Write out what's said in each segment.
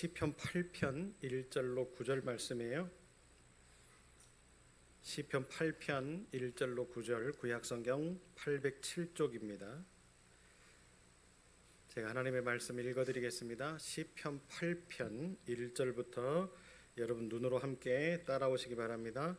시편 8편 1절로 9절 말씀이에요. 시편 8편 1절로 9절 구약성경 807쪽입니다. 제가 하나님의 말씀 읽어드리겠습니다. 시편 8편 1절부터 여러분 눈으로 함께 따라오시기 바랍니다.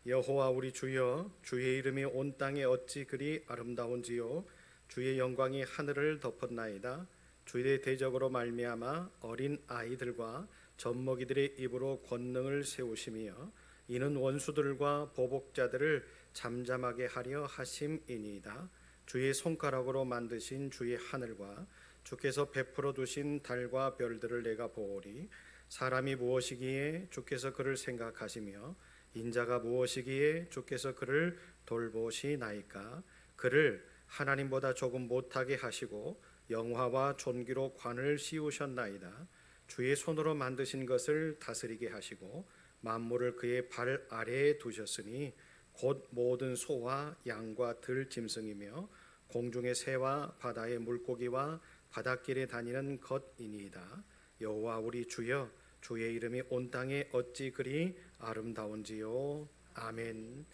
여호와 우리 주여, 주의 이름이 온 땅에 어찌 그리 아름다운지요. 주의 영광이 하늘을 덮었나이다. 주의 대적으로 말미암아 어린 아이들과 젖먹이들의 입으로 권능을 세우시며 이는 원수들과 보복자들을 잠잠하게 하려 하심이니이다. 주의 손가락으로 만드신 주의 하늘과 주께서 베풀어 두신 달과 별들을 내가 보오리. 사람이 무엇이기에 주께서 그를 생각하시며 인자가 무엇이기에 주께서 그를 돌보시나이까. 그를 하나님보다 조금 못하게 하시고 영화와 존귀로 관을 씌우셨나이다. 주의 손으로 만드신 것을 다스리게 하시고 만물을 그의 발 아래에 두셨으니 곧 모든 소와 양과 들 짐승이며 공중의 새와 바다의 물고기와 바닷길에 다니는 것이니이다. 여호와 우리 주여, 주의 이름이 온 땅에 어찌 그리 아름다운지요. 아멘.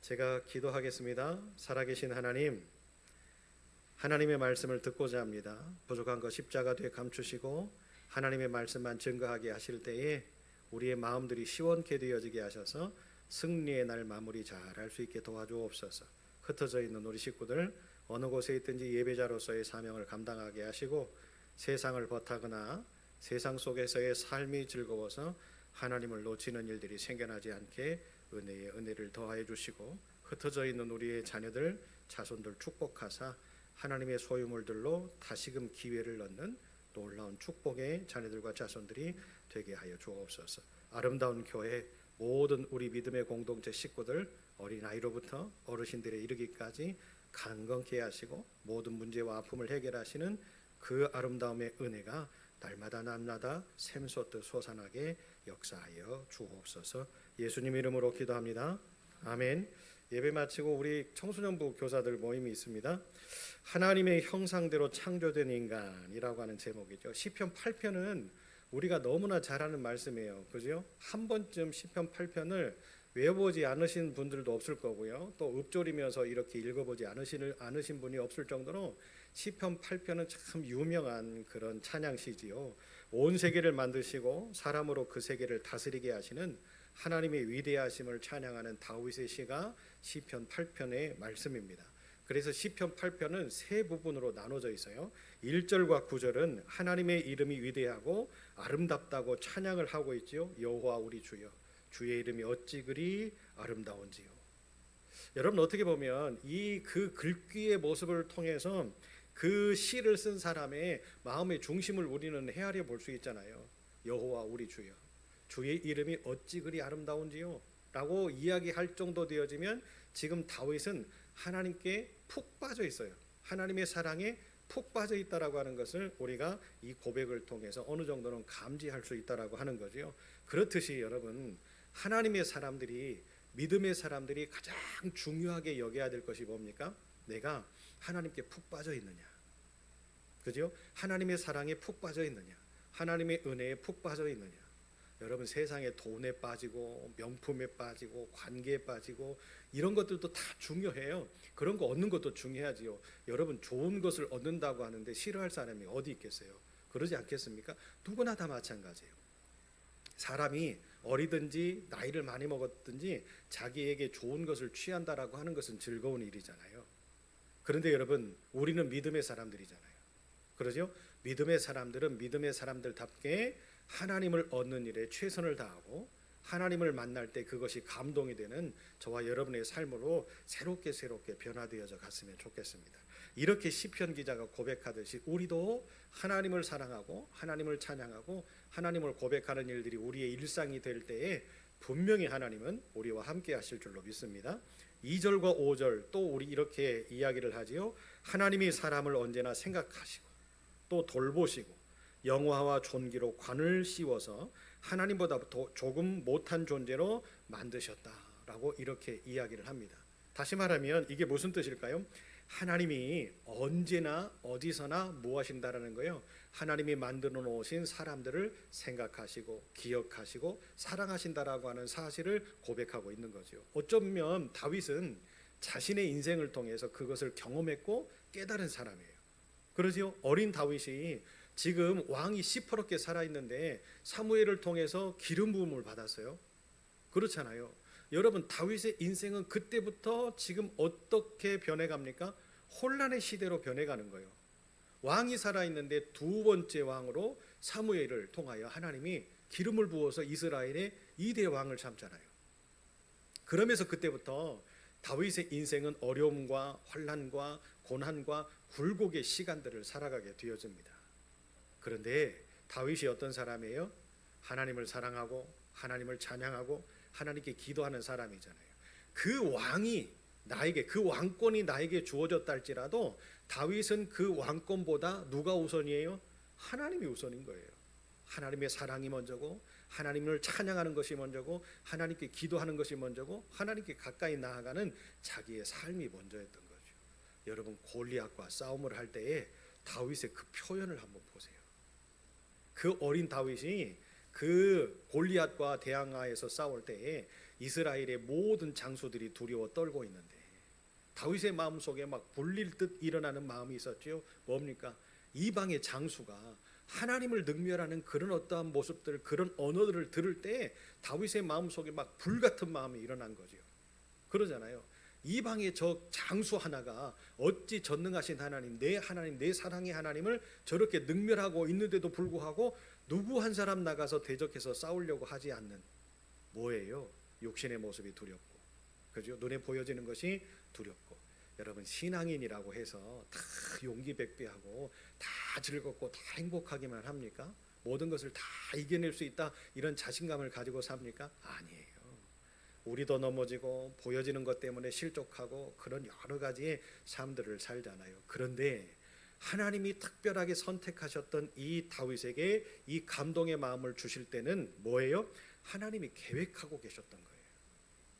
제가 기도하겠습니다. 살아계신 하나님, 하나님의 말씀을 듣고자 합니다. 부족한 것 십자가 뒤에 감추시고 하나님의 말씀만 증거하게 하실 때에 우리의 마음들이 시원케 되어지게 하셔서 승리의 날 마무리 잘할 수 있게 도와주옵소서. 흩어져 있는 우리 식구들 어느 곳에 있든지 예배자로서의 사명을 감당하게 하시고 세상을 버타거나 세상 속에서의 삶이 즐거워서 하나님을 놓치는 일들이 생겨나지 않게 은혜를 더하여 주시고 흩어져 있는 우리의 자녀들 자손들 축복하사 하나님의 소유물들로 다시금 기회를 얻는 놀라운 축복의 자녀들과 자손들이 되게 하여 주옵소서. 아름다운 교회 모든 우리 믿음의 공동체 식구들 어린아이로부터 어르신들에 이르기까지 강건케 하시고 모든 문제와 아픔을 해결하시는 그 아름다움의 은혜가 날마다 샘솟듯 솟아나게 역사하여 주옵소서. 예수님 이름으로 기도합니다. 아멘. 예배 마치고 우리 청소년부 교사들 모임이 있습니다. 하나님의 형상대로 창조된 인간이라고 하는 제목이죠. 시편 8편은 우리가 너무나 잘 아는 말씀이에요. 그죠? 한 번쯤 시편 8편을 외워보지 않으신 분들도 없을 거고요. 또 읊조리면서 이렇게 읽어보지 않으신 분이 없을 정도로 시편 8편은 참 유명한 그런 찬양시지요. 온 세계를 만드시고 사람으로 그 세계를 다스리게 하시는 하나님의 위대하심을 찬양하는 다윗의 시가 시편 8편의 말씀입니다. 그래서 시편 8편은 세 부분으로 나눠져 있어요. 1절과 9절은 하나님의 이름이 위대하고 아름답다고 찬양을 하고 있지요. 여호와 우리 주여, 주의 이름이 어찌 그리 아름다운지요. 여러분 어떻게 보면 이 그 글귀의 모습을 통해서 그 시를 쓴 사람의 마음의 중심을 우리는 헤아려 볼 수 있잖아요. 여호와 우리 주여, 주의 이름이 어찌 그리 아름다운지요 라고 이야기할 정도 되어지면 지금 다윗은 하나님께 푹 빠져 있어요. 하나님의 사랑에 푹 빠져 있다라고 하는 것을 우리가 이 고백을 통해서 어느 정도는 감지할 수 있다라고 하는 거죠. 그렇듯이 여러분 하나님의 사람들이 믿음의 사람들이 가장 중요하게 여겨야 될 것이 뭡니까? 내가 하나님께 푹 빠져 있느냐, 그죠? 하나님의 사랑에 푹 빠져 있느냐, 하나님의 은혜에 푹 빠져 있느냐. 여러분 세상에 돈에 빠지고 명품에 빠지고 관계에 빠지고 이런 것들도 다 중요해요. 그런 거 얻는 것도 중요하지요. 여러분 좋은 것을 얻는다고 하는데 싫어할 사람이 어디 있겠어요? 그러지 않겠습니까? 누구나 다 마찬가지예요. 사람이 어리든지 나이를 많이 먹었든지 자기에게 좋은 것을 취한다라고 하는 것은 즐거운 일이잖아요. 그런데 여러분 우리는 믿음의 사람들이잖아요. 그러죠? 믿음의 사람들은 믿음의 사람들답게 하나님을 얻는 일에 최선을 다하고 하나님을 만날 때 그것이 감동이 되는 저와 여러분의 삶으로 새롭게 변화되어져 갔으면 좋겠습니다. 이렇게 시편 기자가 고백하듯이 우리도 하나님을 사랑하고 하나님을 찬양하고 하나님을 고백하는 일들이 우리의 일상이 될 때에 분명히 하나님은 우리와 함께 하실 줄로 믿습니다. 2절과 5절 또 우리 이렇게 이야기를 하지요. 하나님이 사람을 언제나 생각하시고 또 돌보시고 영화와 존귀로 관을 씌워서 하나님보다 조금 못한 존재로 만드셨다라고 이렇게 이야기를 합니다. 다시 말하면 이게 무슨 뜻일까요? 하나님이 언제나 어디서나 뭐 하신다라는 거예요? 하나님이 만들어 놓으신 사람들을 생각하시고 기억하시고 사랑하신다라고 하는 사실을 고백하고 있는 거죠. 어쩌면 다윗은 자신의 인생을 통해서 그것을 경험했고 깨달은 사람이에요. 그러지요. 어린 다윗이 지금 왕이 시퍼렇게 살아있는데 사무엘을 통해서 기름 부음을 받았어요. 그렇잖아요. 여러분, 다윗의 인생은 그때부터 지금 어떻게 변해갑니까? 혼란의 시대로 변해가는 거예요. 왕이 살아있는데 두 번째 왕으로 사무엘을 통하여 하나님이 기름을 부어서 이스라엘의 2대 왕을 삼잖아요. 그러면서 그때부터 다윗의 인생은 어려움과 환난과 고난과 굴곡의 시간들을 살아가게 되어집니다. 그런데 다윗이 어떤 사람이에요? 하나님을 사랑하고 하나님을 찬양하고 하나님께 기도하는 사람이잖아요. 그 왕이 나에게, 그 왕권이 나에게 주어졌다 할지라도 다윗은 그 왕권보다 누가 우선이에요? 하나님이 우선인 거예요. 하나님의 사랑이 먼저고 하나님을 찬양하는 것이 먼저고 하나님께 기도하는 것이 먼저고 하나님께 가까이 나아가는 자기의 삶이 먼저였던 거죠. 여러분, 골리앗과 싸움을 할 때에 다윗의 그 표현을 한번 보세요. 그 어린 다윗이 그 골리앗과 대항하에서 싸울 때에 이스라엘의 모든 장수들이 두려워 떨고 있는데 다윗의 마음속에 막 불릴 듯 일어나는 마음이 있었죠. 뭡니까? 이방의 장수가 하나님을 능멸하는 그런 어떠한 모습들, 그런 언어들을 들을 때 다윗의 마음속에 막 불같은 마음이 일어난 거죠. 그러잖아요. 이방의 저 장수 하나가 어찌 전능하신 하나님, 내 사랑의 하나님을 저렇게 능멸하고 있는데도 불구하고 누구 한 사람 나가서 대적해서 싸우려고 하지 않는, 뭐예요? 육신의 모습이 두렵고, 그죠? 눈에 보여지는 것이 두렵고. 여러분, 신앙인이라고 해서 다 용기백배하고 다 즐겁고 다 행복하기만 합니까? 모든 것을 다 이겨낼 수 있다, 이런 자신감을 가지고 삽니까? 아니에요. 우리도 넘어지고 보여지는 것 때문에 실족하고 그런 여러 가지의 삶들을 살잖아요. 그런데 하나님이 특별하게 선택하셨던 이 다윗에게 이 감동의 마음을 주실 때는 뭐예요? 하나님이 계획하고 계셨던 거예요.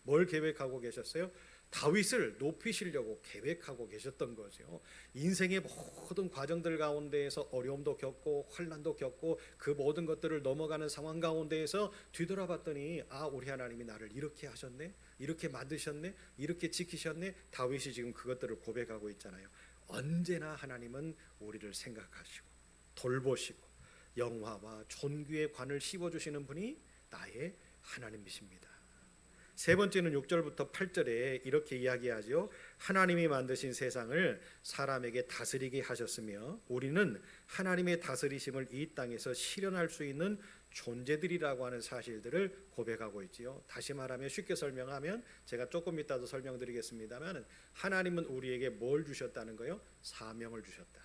뭘 계획하고 계셨어요? 다윗을 높이시려고 계획하고 계셨던 거죠. 인생의 모든 과정들 가운데에서 어려움도 겪고 환난도 겪고 그 모든 것들을 넘어가는 상황 가운데에서 뒤돌아봤더니, 아, 우리 하나님이 나를 이렇게 하셨네, 이렇게 만드셨네, 이렇게 지키셨네. 다윗이 지금 그것들을 고백하고 있잖아요. 언제나 하나님은 우리를 생각하시고 돌보시고 영화와 존귀의 관을 씌워주시는 분이 나의 하나님이십니다. 세 번째는 6절부터 8절에 이렇게 이야기하죠. 하나님이 만드신 세상을 사람에게 다스리게 하셨으며 우리는 하나님의 다스리심을 이 땅에서 실현할 수 있는 존재들이라고 하는 사실들을 고백하고 있지요. 다시 말하면, 쉽게 설명하면, 제가 조금 이따도 설명드리겠습니다만, 하나님은 우리에게 뭘 주셨다는 거예요? 사명을 주셨다.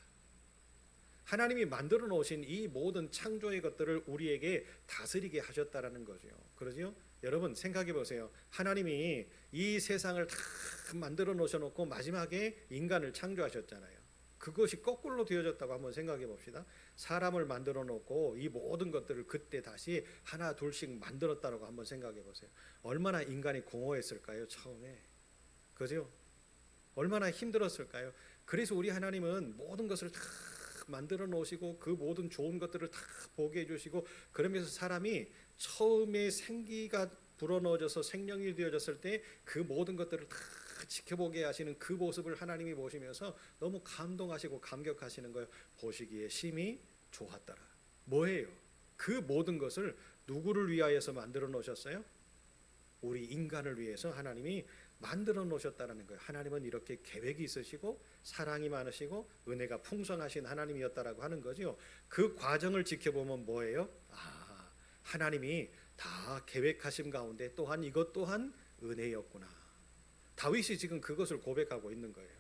하나님이 만들어 놓으신 이 모든 창조의 것들을 우리에게 다스리게 하셨다라는 거죠. 그러죠? 여러분, 생각해 보세요. 하나님이 이 세상을 다 만들어 놓으셔놓고 마지막에 인간을 창조하셨잖아요. 그것이 거꾸로 되어졌다고 한번 생각해 봅시다. 사람을 만들어 놓고 이 모든 것들을 그때 다시 하나 둘씩 만들었다고 한번 생각해 보세요. 얼마나 인간이 공허했을까요? 처음에. 그죠? 얼마나 힘들었을까요? 그래서 우리 하나님은 모든 것을 다 만들어 놓으시고 그 모든 좋은 것들을 다 보게 해주시고, 그러면서 사람이 처음에 생기가 불어넣어져서 생명이 되어졌을 때 그 모든 것들을 다 지켜보게 하시는 그 모습을 하나님이 보시면서 너무 감동하시고 감격하시는 거예요. 보시기에 심히 좋았더라. 뭐예요? 그 모든 것을 누구를 위하여서 만들어 놓으셨어요? 우리 인간을 위해서 하나님이 만들어 놓으셨다는 거예요. 하나님은 이렇게 계획이 있으시고 사랑이 많으시고 은혜가 풍성하신 하나님이었다라고 하는 거죠. 그 과정을 지켜보면 뭐예요? 아, 하나님이 다 계획하신 가운데 또한 이것 또한 은혜였구나. 다윗이 지금 그것을 고백하고 있는 거예요.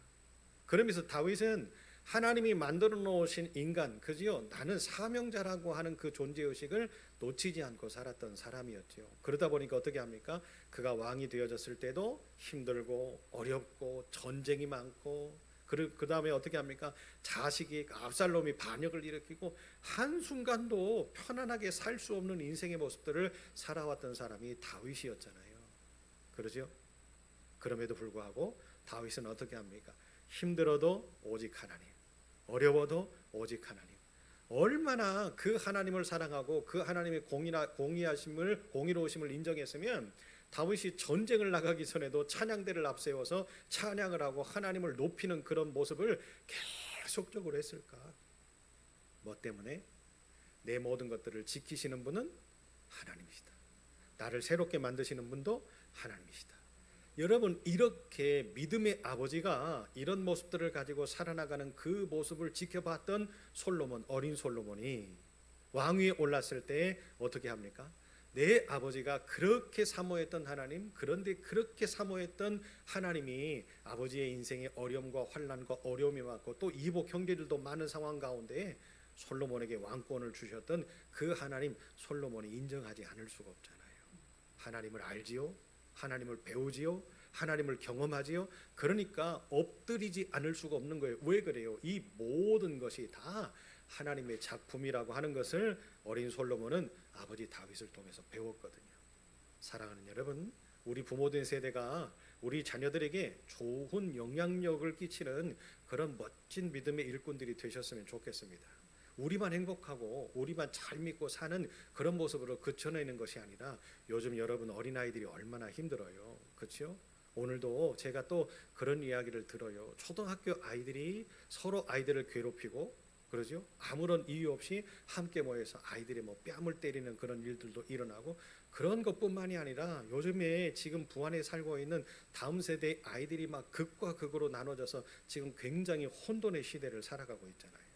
그러면서 다윗은 하나님이 만들어 놓으신 인간, 그지요? 나는 사명자라고 하는 그 존재의식을 놓치지 않고 살았던 사람이었죠. 그러다 보니까 어떻게 합니까? 그가 왕이 되어졌을 때도 힘들고 어렵고 전쟁이 많고, 그 다음에 어떻게 합니까? 자식이 압살롬이 반역을 일으키고 한순간도 편안하게 살 수 없는 인생의 모습들을 살아왔던 사람이 다윗이었잖아요. 그러죠? 그럼에도 불구하고 다윗은 어떻게 합니까? 힘들어도 오직 하나님, 어려워도 오직 하나님, 얼마나 그 하나님을 사랑하고 그 하나님의 공의로우심을 인정했으면 다윗이 전쟁을 나가기 전에도 찬양대를 앞세워서 찬양을 하고 하나님을 높이는 그런 모습을 계속적으로 했을까? 뭐 때문에? 내 모든 것들을 지키시는 분은 하나님이시다. 나를 새롭게 만드시는 분도 하나님이시다. 여러분, 이렇게 믿음의 아버지가 이런 모습들을 가지고 살아나가는 그 모습을 지켜봤던 솔로몬, 어린 솔로몬이 왕위에 올랐을 때 어떻게 합니까? 내 아버지가 그렇게 사모했던 하나님, 그런데 그렇게 사모했던 하나님이 아버지의 인생에 어려움과 환난과 어려움이 많고 또 이복 형제들도 많은 상황 가운데 솔로몬에게 왕권을 주셨던 그 하나님, 솔로몬이 인정하지 않을 수가 없잖아요. 하나님을 알지요, 하나님을 배우지요, 하나님을 경험하지요. 그러니까 엎드리지 않을 수가 없는 거예요. 왜 그래요? 이 모든 것이 다 하나님의 작품이라고 하는 것을 어린 솔로몬은 아버지 다윗을 통해서 배웠거든요. 사랑하는 여러분, 우리 부모된 세대가 우리 자녀들에게 좋은 영향력을 끼치는 그런 멋진 믿음의 일꾼들이 되셨으면 좋겠습니다. 우리만 행복하고 우리만 잘 믿고 사는 그런 모습으로 그쳐내는 것이 아니라 요즘 여러분 어린아이들이 얼마나 힘들어요. 그렇죠? 오늘도 제가 또 그런 이야기를 들어요. 초등학교 아이들이 서로 아이들을 괴롭히고 그러죠? 아무런 이유 없이 함께 모여서 아이들의 뭐 뺨을 때리는 그런 일들도 일어나고 그런 것뿐만이 아니라 요즘에 지금 부안에 살고 있는 다음 세대 아이들이 막 극과 극으로 나눠져서 지금 굉장히 혼돈의 시대를 살아가고 있잖아요.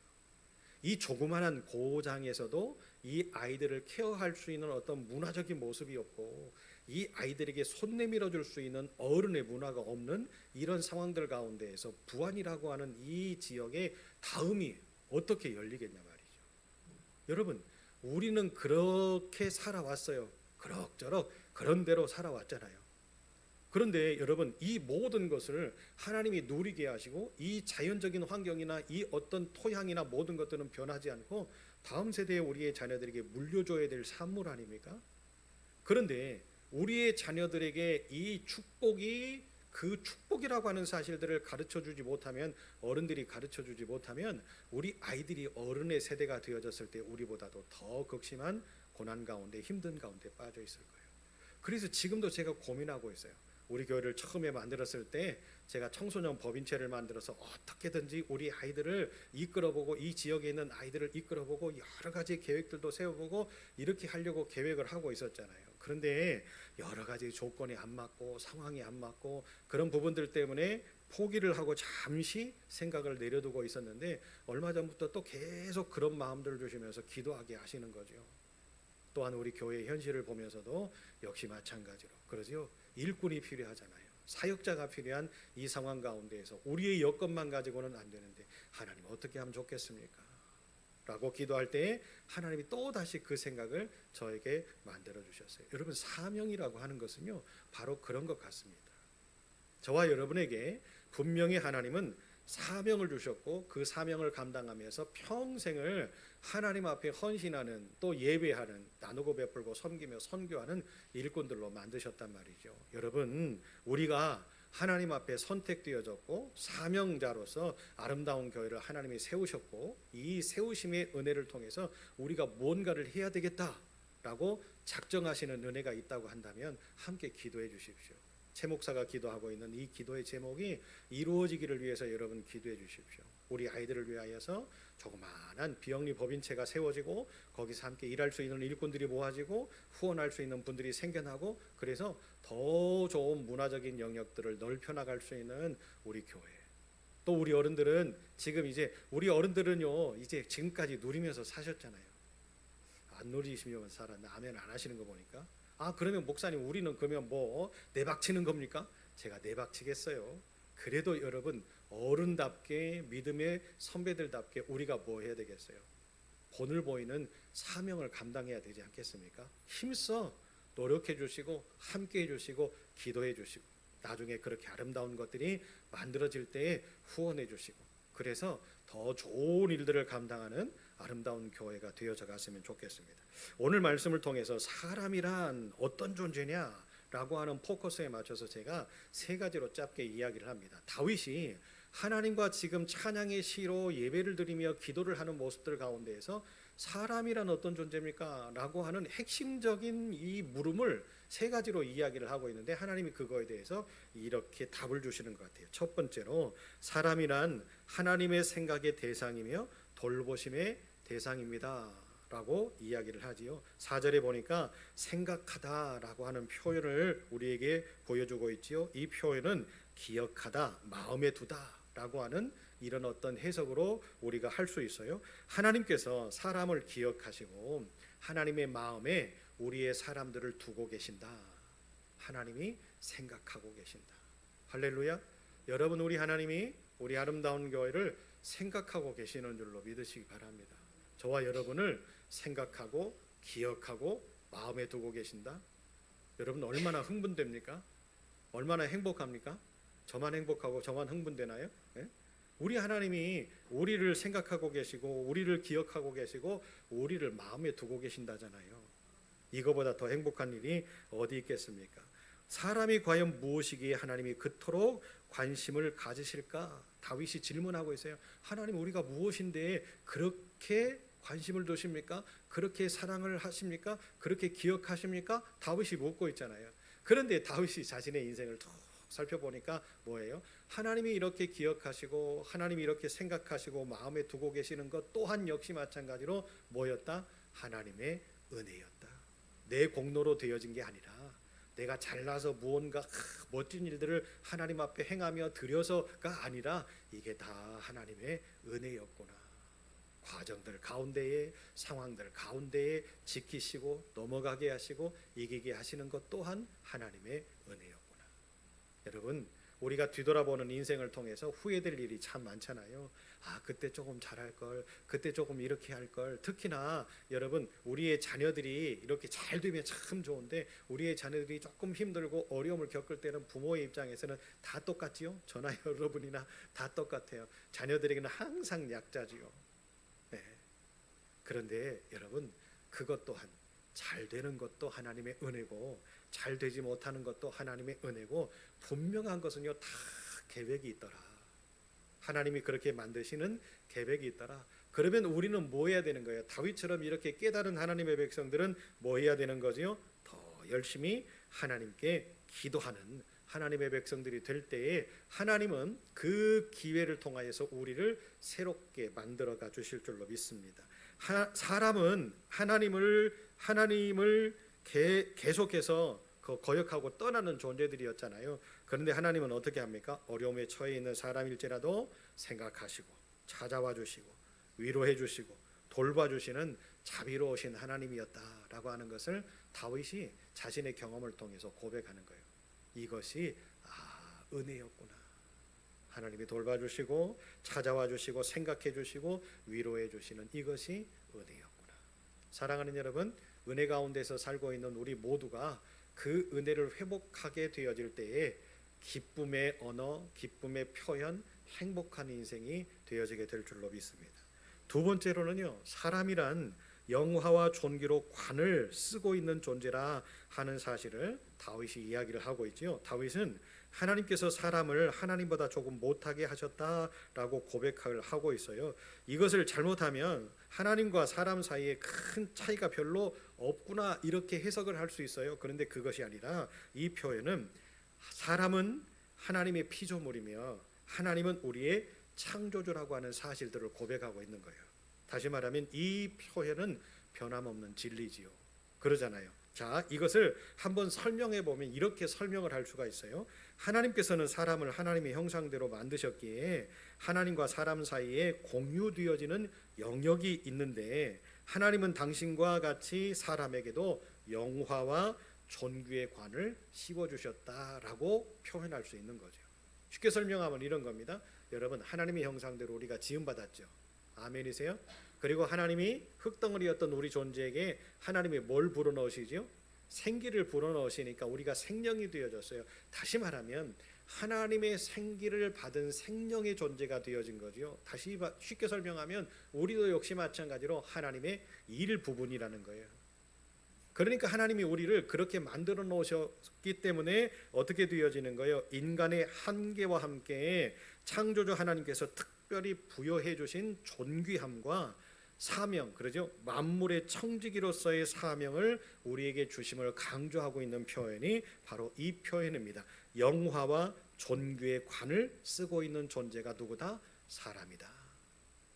이 조그마한 고장에서도 이 아이들을 케어할 수 있는 어떤 문화적인 모습이 없고 이 아이들에게 손 내밀어 줄 수 있는 어른의 문화가 없는 이런 상황들 가운데에서 부안이라고 하는 이 지역의 다음이 어떻게 열리겠냐 말이죠. 여러분, 우리는 그렇게 살아왔어요. 그럭저럭 그런 대로 살아왔잖아요. 그런데 여러분, 이 모든 것을 하나님이 누리게 하시고 이 자연적인 환경이나 이 어떤 토양이나 모든 것들은 변하지 않고 다음 세대의 우리의 자녀들에게 물려줘야 될 산물 아닙니까? 그런데 우리의 자녀들에게 이 축복이 그 축복이라고 하는 사실들을 가르쳐주지 못하면, 어른들이 가르쳐주지 못하면 우리 아이들이 어른의 세대가 되어졌을 때 우리보다도 더 극심한 고난 가운데, 힘든 가운데 빠져 있을 거예요. 그래서 지금도 제가 고민하고 있어요. 우리 교회를 처음에 만들었을 때 제가 청소년 법인체를 만들어서 어떻게든지 우리 아이들을 이끌어보고 이 지역에 있는 아이들을 이끌어보고 여러 가지 계획들도 세워보고 이렇게 하려고 계획을 하고 있었잖아요. 그런데 여러 가지 조건이 안 맞고 상황이 안 맞고 그런 부분들 때문에 포기를 하고 잠시 생각을 내려두고 있었는데 얼마 전부터 또 계속 그런 마음들을 주시면서 기도하게 하시는 거죠. 또한 우리 교회의 현실을 보면서도 역시 마찬가지로 그러죠. 일꾼이 필요하잖아요. 사역자가 필요한 이 상황 가운데에서 우리의 여건만 가지고는 안 되는데 하나님 어떻게 하면 좋겠습니까? 라고 기도할 때 하나님이 또 다시 그 생각을 저에게 만들어 주셨어요. 여러분, 사명이라고 하는 것은요 바로 그런 것 같습니다. 저와 여러분에게 분명히 하나님은 사명을 주셨고 그 사명을 감당하면서 평생을 하나님 앞에 헌신하는, 또 예배하는, 나누고 베풀고 섬기며 선교하는 일꾼들로 만드셨단 말이죠. 여러분, 우리가 하나님 앞에 선택되어졌고 사명자로서 아름다운 교회를 하나님이 세우셨고 이 세우심의 은혜를 통해서 우리가 뭔가를 해야 되겠다라고 작정하시는 은혜가 있다고 한다면 함께 기도해 주십시오. 최 목사가 기도하고 있는 이 기도의 제목이 이루어지기를 위해서 여러분 기도해 주십시오. 우리 아이들을 위하여서 조그마한 비영리 법인체가 세워지고 거기서 함께 일할 수 있는 일꾼들이 모아지고 후원할 수 있는 분들이 생겨나고 그래서 더 좋은 문화적인 영역들을 넓혀 나갈 수 있는 우리 교회. 또 우리 어른들은 지금 이제 우리 어른들은요 이제 지금까지 누리면서 사셨잖아요. 안 누리시면 살았나? 아멘 안 하시는 거 보니까. 아, 그러면 목사님 우리는 그러면 뭐 내박치는 겁니까? 제가 내박치겠어요. 그래도 여러분 어른답게 믿음의 선배들답게 우리가 뭐 해야 되겠어요? 본을 보이는 사명을 감당해야 되지 않겠습니까? 힘써 노력해 주시고 함께 해 주시고 기도해 주시고 나중에 그렇게 아름다운 것들이 만들어질 때에 후원해 주시고 그래서 더 좋은 일들을 감당하는 아름다운 교회가 되어져 갔으면 좋겠습니다. 오늘 말씀을 통해서 사람이란 어떤 존재냐라고 하는 포커스에 맞춰서 제가 세 가지로 짧게 이야기를 합니다. 다윗이 하나님과 지금 찬양의 시로 예배를 드리며 기도를 하는 모습들 가운데에서 사람이란 어떤 존재입니까? 라고 하는 핵심적인 이 물음을 세 가지로 이야기를 하고 있는데 하나님이 그거에 대해서 이렇게 답을 주시는 것 같아요. 첫 번째로 사람이란 하나님의 생각의 대상이며 돌보심의 대상입니다 라고 이야기를 하지요. 4절에 보니까 생각하다라고 하는 표현을 우리에게 보여주고 있지요. 이 표현은 기억하다, 마음에 두다라고 하는 이런 어떤 해석으로 우리가 할 수 있어요. 하나님께서 사람을 기억하시고 하나님의 마음에 우리의 사람들을 두고 계신다. 하나님이 생각하고 계신다. 할렐루야. 여러분, 우리 하나님이 우리 아름다운 교회를 생각하고 계시는 줄로 믿으시기 바랍니다. 저와 여러분을 생각하고 기억하고 마음에 두고 계신다. 여러분 얼마나 흥분됩니까? 얼마나 행복합니까? 저만 행복하고 저만 흥분되나요? 네? 우리 하나님이 우리를 생각하고 계시고 우리를 기억하고 계시고 우리를 마음에 두고 계신다잖아요. 이거보다 더 행복한 일이 어디 있겠습니까? 사람이 과연 무엇이기에 하나님이 그토록 관심을 가지실까? 다윗이 질문하고 있어요. 하나님, 우리가 무엇인데 그렇게 관심을 두십니까? 그렇게 사랑을 하십니까? 그렇게 기억하십니까? 다윗이 묻고 있잖아요. 그런데 다윗이 자신의 인생을 쭉 살펴보니까 뭐예요? 하나님이 이렇게 기억하시고 하나님이 이렇게 생각하시고 마음에 두고 계시는 것 또한 역시 마찬가지로 뭐였다? 하나님의 은혜였다. 내 공로로 되어진 게 아니라 내가 잘나서 무언가 멋진 일들을 하나님 앞에 행하며 드려서가 아니라 이게 다 하나님의 은혜였구나. 과정들 가운데에 상황들 가운데에 지키시고 넘어가게 하시고 이기게 하시는 것 또한 하나님의 은혜였구나. 여러분, 우리가 뒤돌아보는 인생을 통해서 후회될 일이 참 많잖아요. 그때 조금 잘할 걸, 그때 조금 이렇게 할 걸. 특히나 여러분, 우리의 자녀들이 이렇게 잘 되면 참 좋은데 우리의 자녀들이 조금 힘들고 어려움을 겪을 때는 부모의 입장에서는 다 똑같지요. 저나 여러분이나 다 똑같아요. 자녀들에게는 항상 약자지요. 네. 그런데 여러분, 그것 또한 잘 되는 것도 하나님의 은혜고 잘 되지 못하는 것도 하나님의 은혜고 분명한 것은요, 다 계획이 있더라. 하나님이 그렇게 만드시는 계획이 있더라. 그러면 우리는 뭐 해야 되는 거예요? 다윗처럼 이렇게 깨달은 하나님의 백성들은 뭐 해야 되는 거지요? 더 열심히 하나님께 기도하는 하나님의 백성들이 될 때에 하나님은 그 기회를 통하여서 우리를 새롭게 만들어가 주실 줄로 믿습니다. 사람은 하나님을 계속해서 거역하고 떠나는 존재들이었잖아요. 그런데 하나님은 어떻게 합니까? 어려움에 처해 있는 사람일지라도 생각하시고 찾아와 주시고 위로해 주시고 돌봐 주시는 자비로우신 하나님이었다라고 하는 것을 다윗이 자신의 경험을 통해서 고백하는 거예요. 이것이 은혜였구나. 하나님이 돌봐 주시고 찾아와 주시고 생각해 주시고 위로해 주시는 이것이 은혜였구나. 사랑하는 여러분, 은혜 가운데서 살고 있는 우리 모두가 그 은혜를 회복하게 되어질 때에 기쁨의 언어, 기쁨의 표현, 행복한 인생이 되어지게 될 줄로 믿습니다. 두 번째로는요, 사람이란 영화와 존귀로 관을 쓰고 있는 존재라 하는 사실을 다윗이 이야기를 하고 있죠. 다윗은 하나님께서 사람을 하나님보다 조금 못하게 하셨다라고 고백을 하고 있어요. 이것을 잘못하면 하나님과 사람 사이에 큰 차이가 별로 없구나 이렇게 해석을 할 수 있어요. 그런데 그것이 아니라 이 표현은 사람은 하나님의 피조물이며 하나님은 우리의 창조주라고 하는 사실들을 고백하고 있는 거예요. 다시 말하면 이 표현은 변함없는 진리지요. 그러잖아요. 자, 이것을 한번 설명해 보면 이렇게 설명을 할 수가 있어요. 하나님께서는 사람을 하나님의 형상대로 만드셨기에 하나님과 사람 사이에 공유되어지는 영역이 있는데 하나님은 당신과 같이 사람에게도 영화와 존귀의 관을 씌워주셨다라고 표현할 수 있는 거죠. 쉽게 설명하면 이런 겁니다. 여러분, 하나님의 형상대로 우리가 지음받았죠. 아멘이세요? 그리고 하나님이 흙덩어리였던 우리 존재에게 하나님이 뭘 불어넣으시죠? 생기를 불어넣으시니까 우리가 생명이 되어졌어요. 다시 말하면 하나님의 생기를 받은 생명의 존재가 되어진 거죠. 다시 쉽게 설명하면 우리도 역시 마찬가지로 하나님의 일부분이라는 거예요. 그러니까 하나님이 우리를 그렇게 만들어 놓으셨기 때문에 어떻게 되어지는 거예요? 인간의 한계와 함께 창조주 하나님께서 특별히 부여해 주신 존귀함과 사명, 그러죠? 만물의 청지기로서의 사명을 우리에게 주심을 강조하고 있는 표현이 바로 이 표현입니다. 영화와 존귀의 관을 쓰고 있는 존재가 누구다? 사람이다.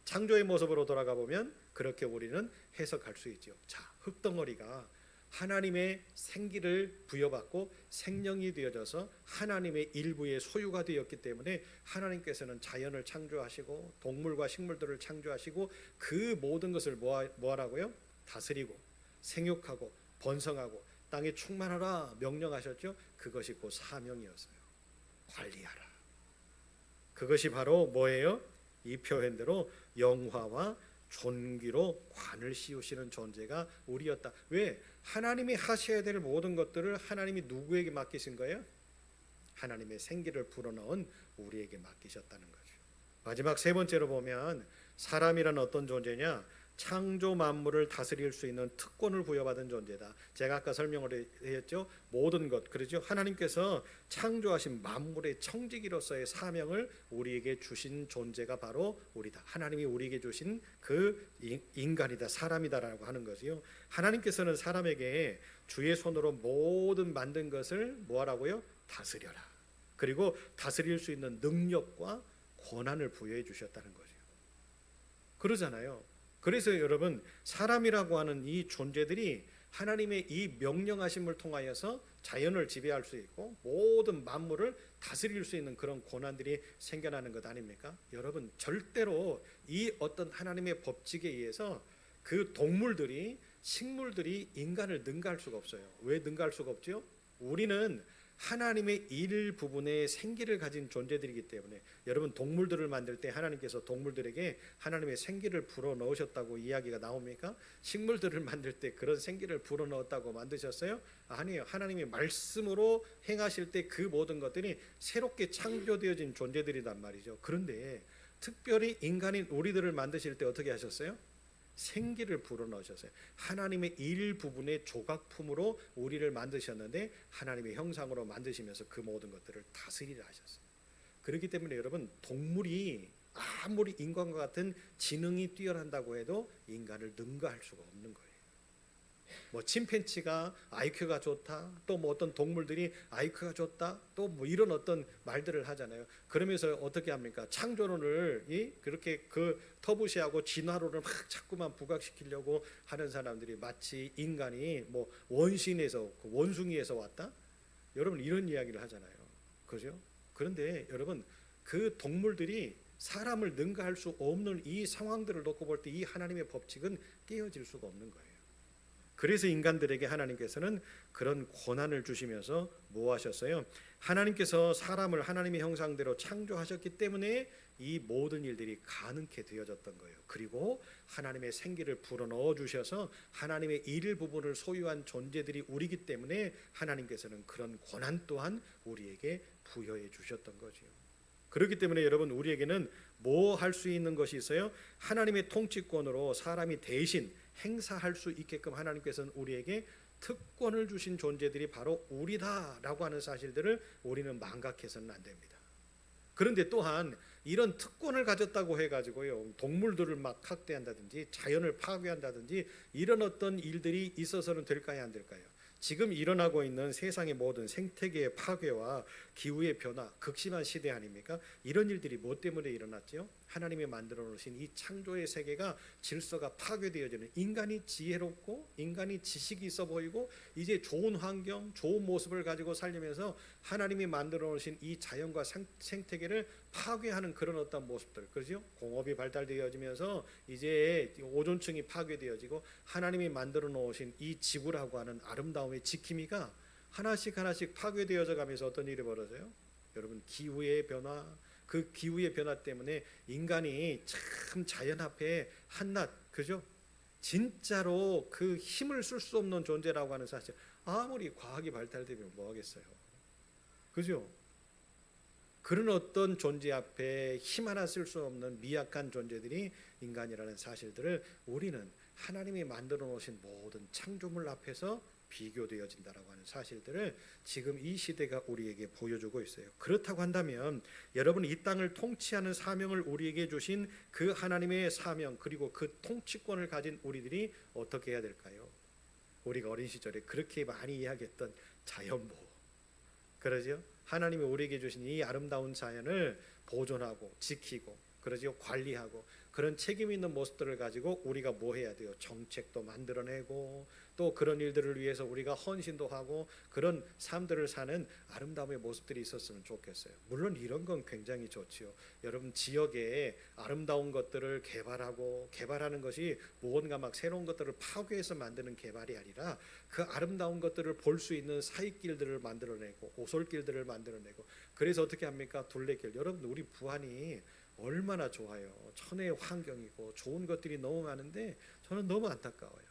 창조의 모습으로 돌아가 보면 그렇게 우리는 해석할 수 있죠. 자, 흙덩어리가 하나님의 생기를 부여받고 생명이 되어져서 하나님의 일부의 소유가 되었기 때문에 하나님께서는 자연을 창조하시고 동물과 식물들을 창조하시고 그 모든 것을 뭐하라고요? 다스리고 생육하고 번성하고 땅에 충만하라 명령하셨죠. 그것이 곧 사명이었어요. 관리하라. 그것이 바로 뭐예요? 이 표현대로 영화와 존귀로 관을 씌우시는 존재가 우리였다. 왜? 하나님이 하셔야 될 모든 것들을 하나님이 누구에게 맡기신 거예요? 하나님의 생기를 불어넣은 우리에게 맡기셨다는 거죠. 마지막 세 번째로 보면 사람이란 어떤 존재냐? 창조 만물을 다스릴 수 있는 특권을 부여받은 존재다. 제가 아까 설명을 했죠. 모든 것, 그렇죠? 하나님께서 창조하신 만물의 청지기로서의 사명을 우리에게 주신 존재가 바로 우리다. 하나님이 우리에게 주신 그 인간이다, 사람이다라고 하는 거지요. 하나님께서는 사람에게 주의 손으로 모든 만든 것을 뭐하라고요? 다스려라. 그리고 다스릴 수 있는 능력과 권한을 부여해 주셨다는 거죠. 그러잖아요. 그래서 여러분, 사람이라고 하는 이 존재들이 하나님의 이 명령하심을 통하여서 자연을 지배할 수 있고 모든 만물을 다스릴 수 있는 그런 권한들이 생겨나는 것 아닙니까? 여러분, 절대로 이 어떤 하나님의 법칙에 의해서 그 동물들이, 식물들이 인간을 능가할 수가 없어요. 왜 능가할 수가 없죠? 우리는 하나님의 일부분의 생기를 가진 존재들이기 때문에, 여러분, 동물들을 만들 때 하나님께서 동물들에게 하나님의 생기를 불어넣으셨다고 이야기가 나옵니까? 식물들을 만들 때 그런 생기를 불어넣었다고 만드셨어요? 아니에요. 하나님의 말씀으로 행하실 때 그 모든 것들이 새롭게 창조되어진 존재들이란 말이죠. 그런데 특별히 인간인 우리들을 만드실 때 어떻게 하셨어요? 생기를 불어넣으셨어요. 하나님의 일부분의 조각품으로 우리를 만드셨는데 하나님의 형상으로 만드시면서 그 모든 것들을 다스리라 하셨어요. 그렇기 때문에 여러분, 동물이 아무리 인간과 같은 지능이 뛰어난다고 해도 인간을 능가할 수가 없는 거예요. 뭐 침팬지가 IQ가 좋다, 또 뭐 어떤 동물들이 IQ가 좋다, 또 뭐 이런 어떤 말들을 하잖아요. 그러면서 어떻게 합니까? 창조론을 그렇게 그 터부시하고 진화론을 막 자꾸만 부각시키려고 하는 사람들이 마치 인간이 뭐 원신에서, 원숭이에서 왔다? 여러분, 이런 이야기를 하잖아요. 그죠? 그런데 여러분, 그 동물들이 사람을 능가할 수 없는 이 상황들을 놓고 볼 때 이 하나님의 법칙은 깨어질 수가 없는 거예요. 그래서 인간들에게 하나님께서는 그런 권한을 주시면서 뭐 하셨어요? 하나님께서 사람을 하나님의 형상대로 창조하셨기 때문에 이 모든 일들이 가능케 되어졌던 거예요. 그리고 하나님의 생기를 불어넣어 주셔서 하나님의 일부분을 소유한 존재들이 우리기 때문에 하나님께서는 그런 권한 또한 우리에게 부여해 주셨던 거죠. 그렇기 때문에 여러분, 우리에게는 뭐 할 수 있는 것이 있어요? 하나님의 통치권으로 사람이 대신 행사할 수 있게끔 하나님께서는 우리에게 특권을 주신 존재들이 바로 우리다라고 하는 사실들을 우리는 망각해서는 안 됩니다. 그런데 또한 이런 특권을 가졌다고 해가지고요, 동물들을 막 학대한다든지 자연을 파괴한다든지 이런 어떤 일들이 있어서는 될까요, 안 될까요? 지금 일어나고 있는 세상의 모든 생태계의 파괴와 기후의 변화, 극심한 시대 아닙니까? 이런 일들이 뭐 때문에 일어났죠? 하나님이 만들어 놓으신 이 창조의 세계가 질서가 파괴되어지는, 인간이 지혜롭고 인간이 지식이 있어 보이고 이제 좋은 환경, 좋은 모습을 가지고 살리면서 하나님이 만들어 놓으신 이 자연과 생태계를 파괴하는 그런 어떤 모습들, 그렇죠? 공업이 발달되어지면서 이제 오존층이 파괴되어지고 하나님이 만들어 놓으신 이 지구라고 하는 아름다움의 지킴이가 하나씩 하나씩 파괴되어져 가면서 어떤 일이 벌어져요? 여러분, 기후의 변화, 그 기후의 변화 때문에 인간이 참 자연 앞에 한낱, 그죠? 진짜로 그 힘을 쓸 수 없는 존재라고 하는 사실, 아무리 과학이 발달되면 뭐 하겠어요? 그죠? 그런 어떤 존재 앞에 힘 하나 쓸 수 없는 미약한 존재들이 인간이라는 사실들을 우리는 하나님이 만들어 놓으신 모든 창조물 앞에서 비교되어진다라고 하는 사실들을 지금 이 시대가 우리에게 보여주고 있어요. 그렇다고 한다면 여러분, 이 땅을 통치하는 사명을 우리에게 주신 그 하나님의 사명, 그리고 그 통치권을 가진 우리들이 어떻게 해야 될까요? 우리가 어린 시절에 그렇게 많이 이야기했던 자연보호, 그러죠? 하나님이 우리에게 주신 이 아름다운 자연을 보존하고 지키고, 그러죠? 관리하고, 그런 책임 있는 모습들을 가지고 우리가 뭐 해야 돼요? 정책도 만들어내고, 또 그런 일들을 위해서 우리가 헌신도 하고, 그런 삶들을 사는 아름다움의 모습들이 있었으면 좋겠어요. 물론 이런 건 굉장히 좋지요. 여러분, 지역에 아름다운 것들을 개발하는 것이 무언가 막 새로운 것들을 파괴해서 만드는 개발이 아니라 그 아름다운 것들을 볼 수 있는 사이길들을 만들어내고, 오솔길들을 만들어내고, 그래서 어떻게 합니까? 둘레길. 여러분, 우리 부안이 얼마나 좋아요. 천혜의 환경이고 좋은 것들이 너무 많은데 저는 너무 안타까워요.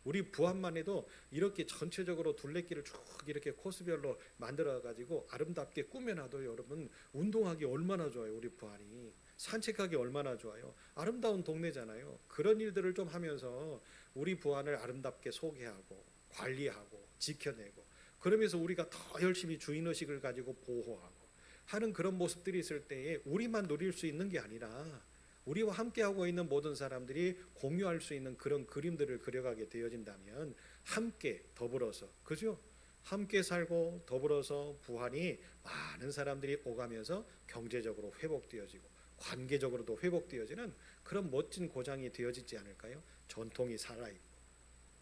우리 부안만 해도 이렇게 전체적으로 둘레길을 쭉 이렇게 코스별로 만들어 가지고 아름답게 꾸며놔도 여러분, 운동하기 얼마나 좋아요. 우리 부안이 산책하기 얼마나 좋아요. 아름다운 동네잖아요. 그런 일들을 좀 하면서 우리 부안을 아름답게 소개하고 관리하고 지켜내고, 그러면서 우리가 더 열심히 주인의식을 가지고 보호하고 하는 그런 모습들이 있을 때에 우리만 누릴 수 있는 게 아니라 우리와 함께하고 있는 모든 사람들이 공유할 수 있는 그런 그림들을 그려가게 되어진다면, 함께 더불어서, 그죠? 함께 살고 더불어서 부안이 많은 사람들이 오가면서 경제적으로 회복되어지고 관계적으로도 회복되어지는 그런 멋진 고장이 되어지지 않을까요? 전통이 살아있고,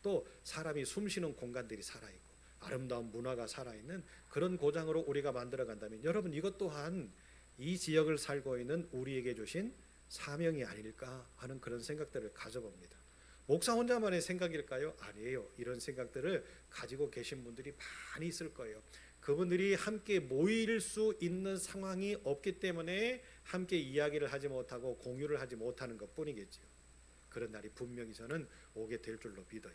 또 사람이 숨쉬는 공간들이 살아있고, 아름다운 문화가 살아있는 그런 고장으로 우리가 만들어간다면, 여러분, 이것 또한 이 지역을 살고 있는 우리에게 주신 사명이 아닐까 하는 그런 생각들을 가져봅니다. 목사 혼자만의 생각일까요? 아니에요. 이런 생각들을 가지고 계신 분들이 많이 있을 거예요. 그분들이 함께 모일 수 있는 상황이 없기 때문에 함께 이야기를 하지 못하고 공유를 하지 못하는 것뿐이겠죠. 그런 날이 분명히 저는 오게 될 줄로 믿어요.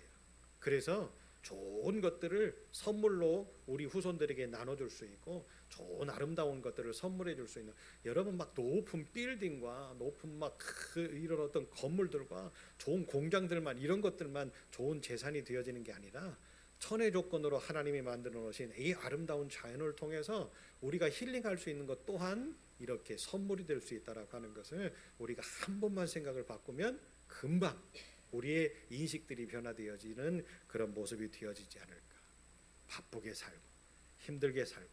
그래서 좋은 것들을 선물로 우리 후손들에게 나눠줄 수 있고, 좋은 아름다운 것들을 선물해 줄 수 있는, 여러분, 막 높은 빌딩과 높은 막 이런 어떤 건물들과 좋은 공장들만, 이런 것들만 좋은 재산이 되어지는 게 아니라 천혜 조건으로 하나님이 만들어 놓으신 이 아름다운 자연을 통해서 우리가 힐링할 수 있는 것 또한 이렇게 선물이 될 수 있다라고 하는 것을 우리가 한 번만 생각을 바꾸면 금방 우리의 인식들이 변화되어지는 그런 모습이 되어지지 않을까. 바쁘게 살고 힘들게 살고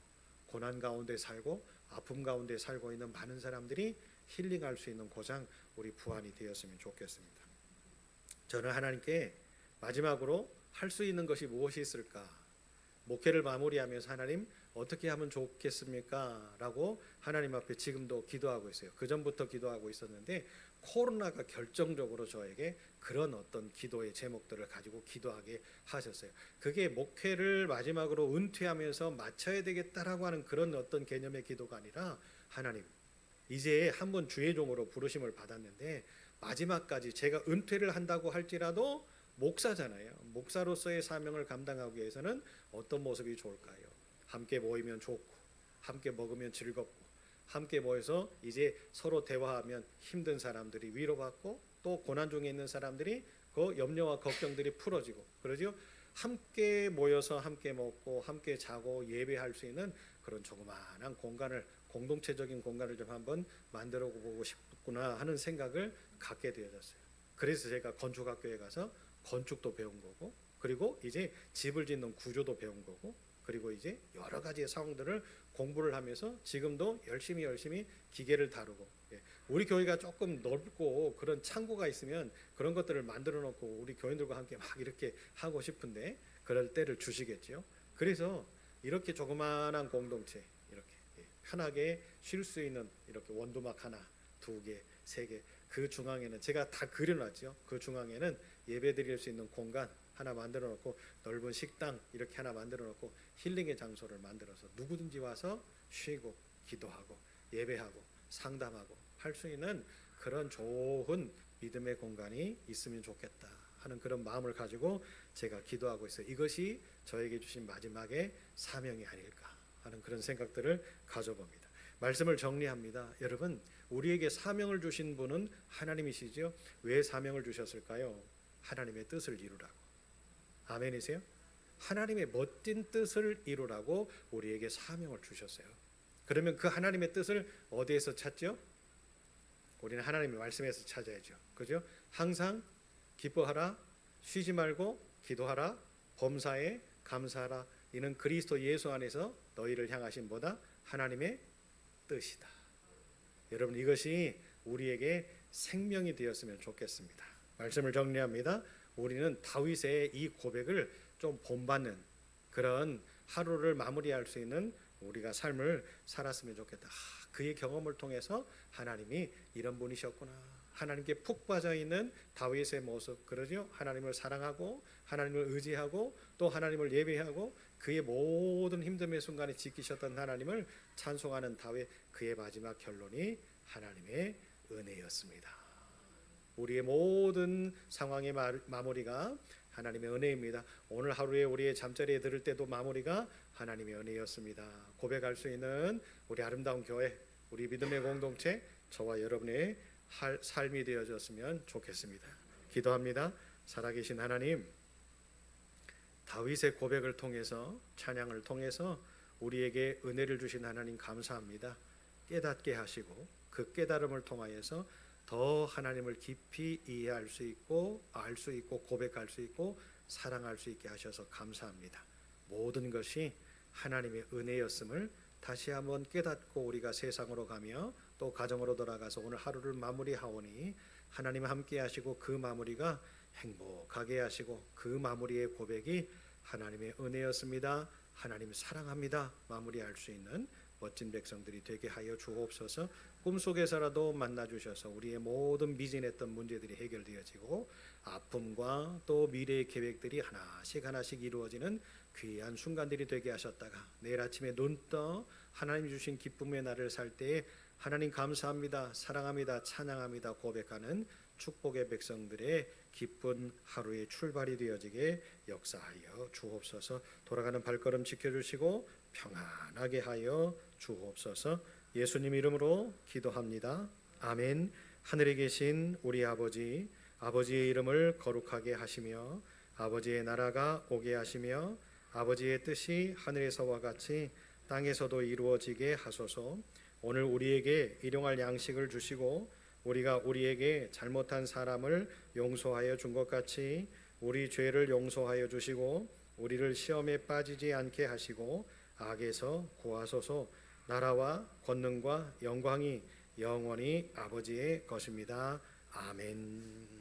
고난 가운데 살고 아픔 가운데 살고 있는 많은 사람들이 힐링할 수 있는 고장, 우리 부안이 되었으면 좋겠습니다. 저는 하나님께 마지막으로 할 수 있는 것이 무엇이 있을까? 목회를 마무리하면서 하나님, 어떻게 하면 좋겠습니까? 라고 하나님 앞에 지금도 기도하고 있어요. 그 전부터 기도하고 있었는데 코로나가 결정적으로 저에게 그런 어떤 기도의 제목들을 가지고 기도하게 하셨어요. 그게 목회를 마지막으로 은퇴하면서 마쳐야 되겠다라고 하는 그런 어떤 개념의 기도가 아니라, 하나님, 이제 한번 주의 종으로 부르심을 받았는데 마지막까지 제가 은퇴를 한다고 할지라도 목사잖아요. 목사로서의 사명을 감당하기 위해서는 어떤 모습이 좋을까요? 함께 모이면 좋고, 함께 먹으면 즐겁고, 함께 모여서 이제 서로 대화하면 힘든 사람들이 위로받고, 또 고난 중에 있는 사람들이 그 염려와 걱정들이 풀어지고, 그러죠? 함께 모여서 함께 먹고 함께 자고 예배할 수 있는 그런 조그마한 공간을, 공동체적인 공간을 좀 한번 만들어 보고 싶구나 하는 생각을 갖게 되어졌어요. 그래서 제가 건축학교에 가서 건축도 배운 거고, 그리고 이제 집을 짓는 구조도 배운 거고, 그리고 이제 여러 가지의 상황들을 공부를 하면서 지금도 열심히 기계를 다루고, 우리 교회가 조금 넓고 그런 창고가 있으면 그런 것들을 만들어 놓고 우리 교인들과 함께 막 이렇게 하고 싶은데 그럴 때를 주시겠죠. 그래서 이렇게 조그마한 공동체, 이렇게 편하게 쉴 수 있는 이렇게 원두막 하나, 두 개, 세 개, 그 중앙에는 제가 다 그려놨죠. 그 중앙에는 예배 드릴 수 있는 공간 하나 만들어 놓고, 넓은 식당 이렇게 하나 만들어 놓고, 힐링의 장소를 만들어서 누구든지 와서 쉬고 기도하고 예배하고 상담하고 할 수 있는 그런 좋은 믿음의 공간이 있으면 좋겠다 하는 그런 마음을 가지고 제가 기도하고 있어요. 이것이 저에게 주신 마지막의 사명이 아닐까 하는 그런 생각들을 가져봅니다. 말씀을 정리합니다. 여러분, 우리에게 사명을 주신 분은 하나님이시죠. 왜 사명을 주셨을까요? 하나님의 뜻을 이루라고. 아멘이세요? 하나님의 멋진 뜻을 이루라고 우리에게 사명을 주셨어요. 그러면 그 하나님의 뜻을 어디에서 찾죠? 우리는 하나님의 말씀에서 찾아야죠. 그죠? 항상 기뻐하라, 쉬지 말고 기도하라, 범사에 감사하라. 이는 그리스도 예수 안에서 너희를 향하신 보다 하나님의 뜻이다. 여러분, 이것이 우리에게 생명이 되었으면 좋겠습니다. 말씀을 정리합니다. 우리는 다윗의 이 고백을 좀 본받는 그런 하루를 마무리할 수 있는 우리가 삶을 살았으면 좋겠다. 그의 경험을 통해서 하나님이 이런 분이셨구나. 하나님께 푹 빠져 있는 다윗의 모습, 그러죠? 하나님을 사랑하고 하나님을 의지하고 또 하나님을 예배하고 그의 모든 힘듦의 순간에 지키셨던 하나님을 찬송하는 다윗, 그의 마지막 결론이 하나님의 은혜였습니다. 우리의 모든 상황의 마무리가 하나님의 은혜입니다. 오늘 하루에 우리의 잠자리에 들을 때도 마무리가 하나님의 은혜였습니다. 고백할 수 있는 우리 아름다운 교회, 우리 믿음의 공동체, 저와 여러분의 삶이 되어졌으면 좋겠습니다. 기도합니다. 살아계신 하나님, 다윗의 고백을 통해서, 찬양을 통해서 우리에게 은혜를 주신 하나님 감사합니다. 깨닫게 하시고 그 깨달음을 통하여서 더 하나님을 깊이 이해할 수 있고 알 수 있고 고백할 수 있고 사랑할 수 있게 하셔서 감사합니다. 모든 것이 하나님의 은혜였음을 다시 한번 깨닫고 우리가 세상으로 가며 또 가정으로 돌아가서 오늘 하루를 마무리하오니 하나님 함께 하시고 그 마무리가 행복하게 하시고 그 마무리의 고백이 하나님의 은혜였습니다. 하나님 사랑합니다. 마무리할 수 있는 멋진 백성들이 되게 하여 주옵소서. 꿈속에서라도 만나주셔서 우리의 모든 미진했던 문제들이 해결되어지고 아픔과 또 미래의 계획들이 하나씩 하나씩 이루어지는 귀한 순간들이 되게 하셨다가 내일 아침에 눈 떠 하나님 주신 기쁨의 날을 살 때에 하나님 감사합니다, 사랑합니다, 찬양합니다 고백하는 축복의 백성들의 기쁜 하루의 출발이 되어지게 역사하여 주옵소서. 돌아가는 발걸음 지켜주시고 평안하게 하여 주옵소서. 예수님 이름으로 기도합니다. 아멘. 하늘에 계신 우리 아버지, 아버지의 이름을 거룩하게 하시며 아버지의 나라가 오게 하시며 아버지의 뜻이 하늘에서와 같이 땅에서도 이루어지게 하소서. 오늘 우리에게 일용할 양식을 주시고 우리가 우리에게 잘못한 사람을 용서하여 준 것 같이 우리 죄를 용서하여 주시고 우리를 시험에 빠지지 않게 하시고 악에서 구하소서. 나라와 권능과 영광이 영원히 아버지의 것입니다. 아멘.